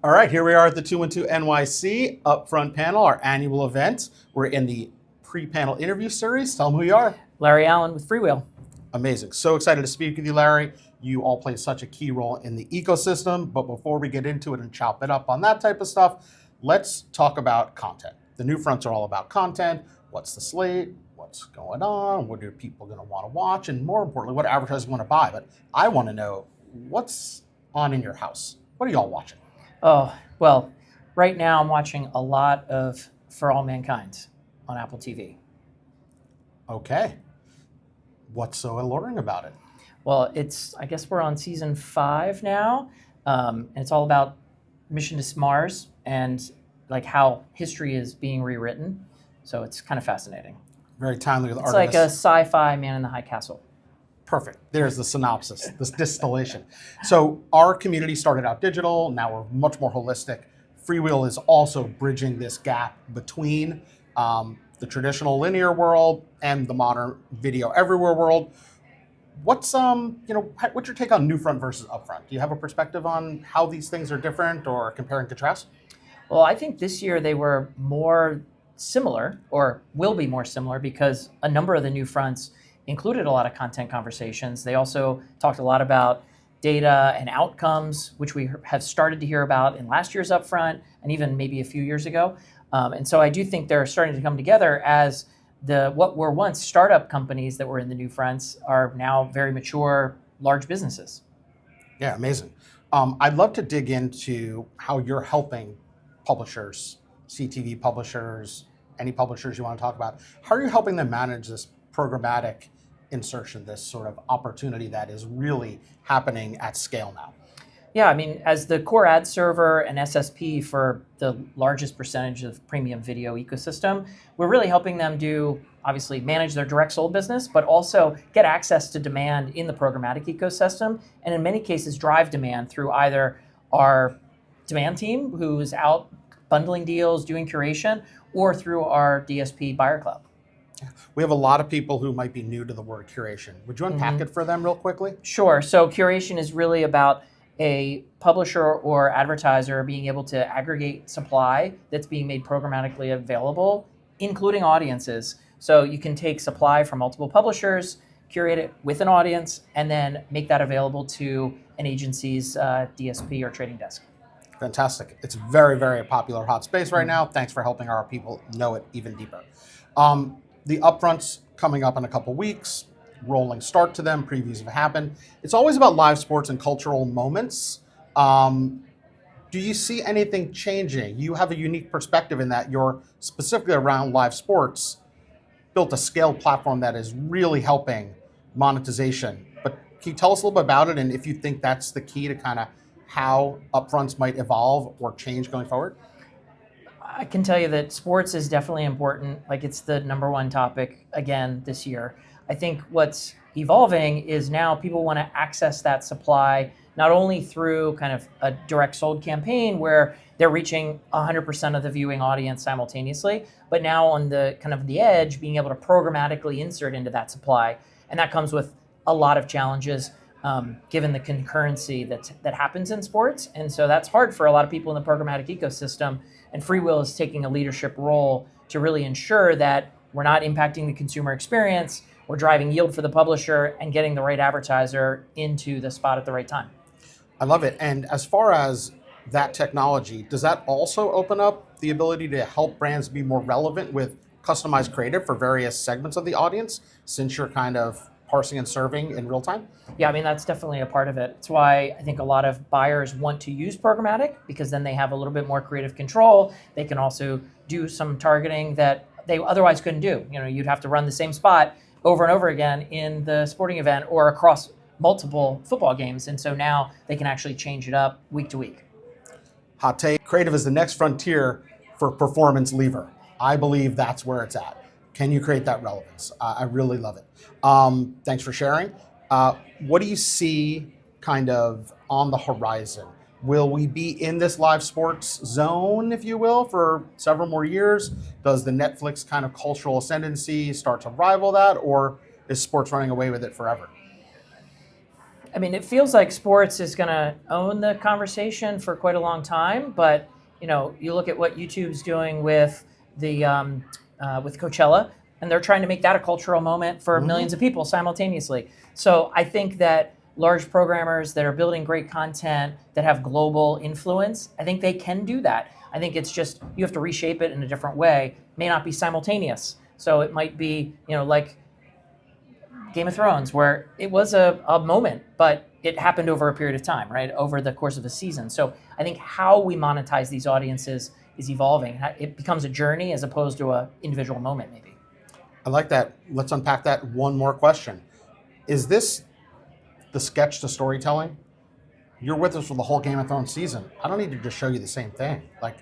All right, here we are at the 212 NYC Upfront panel, our annual event. We're in the pre-panel interview series. Tell them who you are. Larry Allen with FreeWheel. Amazing. So excited to speak with you, Larry. You all play such a key role in the ecosystem. But before we get into it and chop it up on that type of stuff, let's talk about content. The Newfronts are all about content. What's the slate? What's going on? What are people going to want to watch? And more importantly, what advertisers want to buy? But I want to know what's on in your house. What are y'all watching? Oh, well, right now I'm watching a lot of For All Mankind on Apple TV. Okay. What's so alluring about it? Well, I guess we're on season 5 now, and it's all about mission to Mars and like how history is being rewritten. So it's kind of fascinating. Very timely with It's Artemis. like a sci-fi Man in the High Castle. Perfect. There's the synopsis, this distillation. So our community started out digital. Now we're much more holistic. FreeWheel is also bridging this gap between the traditional linear world and the modern video everywhere world. What's what's your take on Newfront versus Upfront? Do you have a perspective on how these things are different or compare and contrast? Well, I think this year they were more similar, or will be more similar, because a number of the new fronts included a lot of content conversations. They also talked a lot about data and outcomes, which we have started to hear about in last year's Upfront and even maybe a few years ago. And so I do think they're starting to come together as what were once startup companies that were in the new fronts are now very mature, large businesses. Yeah, amazing. I'd love to dig into how you're helping publishers, CTV publishers, any publishers you want to talk about. How are you helping them manage this programmatic insertion, this sort of opportunity that is really happening at scale now? Yeah, I mean, as the core ad server and SSP for the largest percentage of premium video ecosystem, we're really helping them obviously manage their direct sold business, but also get access to demand in the programmatic ecosystem, and in many cases drive demand through either our demand team, who's out bundling deals, doing curation, or through our DSP buyer club. We have a lot of people who might be new to the word curation. Would you unpack it for them real quickly? Sure. So curation is really about a publisher or advertiser being able to aggregate supply that's being made programmatically available, including audiences. So you can take supply from multiple publishers, curate it with an audience, and then make that available to an agency's DSP or trading desk. Fantastic. It's very, very popular hot space right now. Thanks for helping our people know it even deeper. The Upfronts coming up in a couple weeks, rolling start to them, previews have happened. It's always about live sports and cultural moments. Do you see anything changing? You have a unique perspective in that you're specifically around live sports, built a scaled platform that is really helping monetization. But can you tell us a little bit about it, and if you think that's the key to kind of how Upfronts might evolve or change going forward? I can tell you that sports is definitely important. Like, it's the number one topic again this year. I think what's evolving is now people want to access that supply not only through kind of a direct sold campaign where they're reaching 100% of the viewing audience simultaneously, but now on the kind of the edge, being able to programmatically insert into that supply. And that comes with a lot of challenges given the concurrency that happens in sports. And so that's hard for a lot of people in the programmatic ecosystem. And FreeWheel is taking a leadership role to really ensure that we're not impacting the consumer experience, we're driving yield for the publisher, and getting the right advertiser into the spot at the right time. I love it. And as far as that technology, does that also open up the ability to help brands be more relevant with customized creative for various segments of the audience, since you're kind of parsing and serving in real time? Yeah, I mean, that's definitely a part of it. It's why I think a lot of buyers want to use programmatic, because then they have a little bit more creative control. They can also do some targeting that they otherwise couldn't do. You know, you'd have to run the same spot over and over again in the sporting event or across multiple football games. And so now they can actually change it up week to week. Hot take, creative is the next frontier for performance lever. I believe that's where it's at. Can you create that relevance? I really love it. Thanks for sharing. What do you see kind of on the horizon? Will we be in this live sports zone, if you will, for several more years? Does the Netflix kind of cultural ascendancy start to rival that, or is sports running away with it forever? I mean, it feels like sports is going to own the conversation for quite a long time, but you look at what YouTube's doing with the with Coachella, and they're trying to make that a cultural moment for millions of people simultaneously. So I think that large programmers that are building great content that have global influence, I think they can do that. I think it's just you have to reshape it in a different way. It may not be simultaneous, so it might be like Game of Thrones, where it was a moment, but it happened over a period of time, right? Over the course of a season. So I think how we monetize these audiences is evolving. It becomes a journey as opposed to an individual moment, maybe. I like that. Let's unpack that one more question. Is this the sketch to storytelling? You're with us for the whole Game of Thrones season. I don't need to just show you the same thing. Like,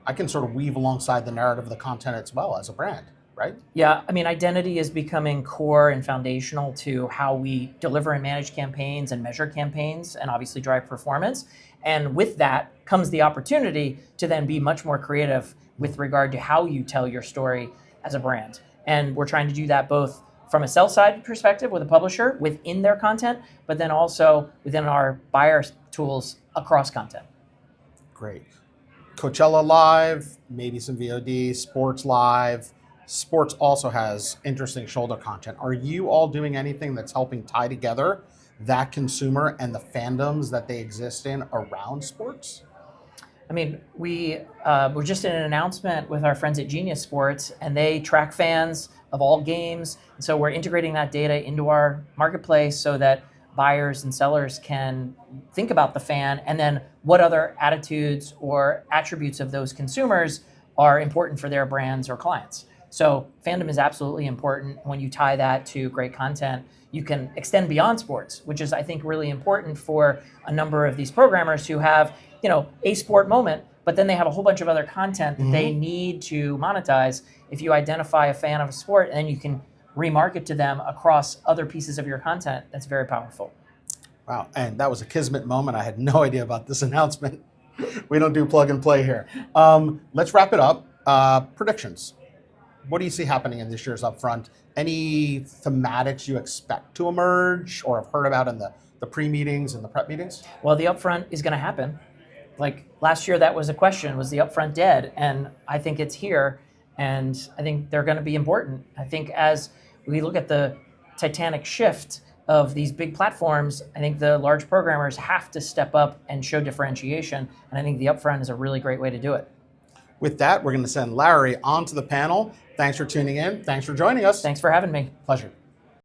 I can sort of weave alongside the narrative of the content as well as a brand, right? Yeah, I mean, identity is becoming core and foundational to how we deliver and manage campaigns and measure campaigns and obviously drive performance. And with that comes the opportunity to then be much more creative with regard to how you tell your story as a brand. And we're trying to do that both from a sell-side perspective with a publisher within their content, but then also within our buyer tools across content. Great. Coachella Live, maybe some VOD, Sports Live. Sports also has interesting shoulder content. Are you all doing anything that's helping tie together that consumer and the fandoms that they exist in around sports? I mean, we were just in an announcement with our friends at Genius Sports, and they track fans of all games. And so we're integrating that data into our marketplace so that buyers and sellers can think about the fan and then what other attitudes or attributes of those consumers are important for their brands or clients. So fandom is absolutely important. When you tie that to great content, you can extend beyond sports, which is, I think, really important for a number of these programmers who have, a sport moment, but then they have a whole bunch of other content that they need to monetize. If you identify a fan of a sport, and then you can remarket to them across other pieces of your content, that's very powerful. Wow, and that was a kismet moment. I had no idea about this announcement. We don't do plug and play here. Let's wrap it up. Predictions. What do you see happening in this year's Upfront? Any thematics you expect to emerge or have heard about in the pre-meetings and the prep meetings? Well, the Upfront is going to happen. Like last year, that was a question, was the Upfront dead? And I think it's here, and I think they're going to be important. I think as we look at the titanic shift of these big platforms, I think the large programmers have to step up and show differentiation, and I think the Upfront is a really great way to do it. With that, we're going to send Larry onto the panel. Thanks for tuning in. Thanks for joining us. Thanks for having me. Pleasure.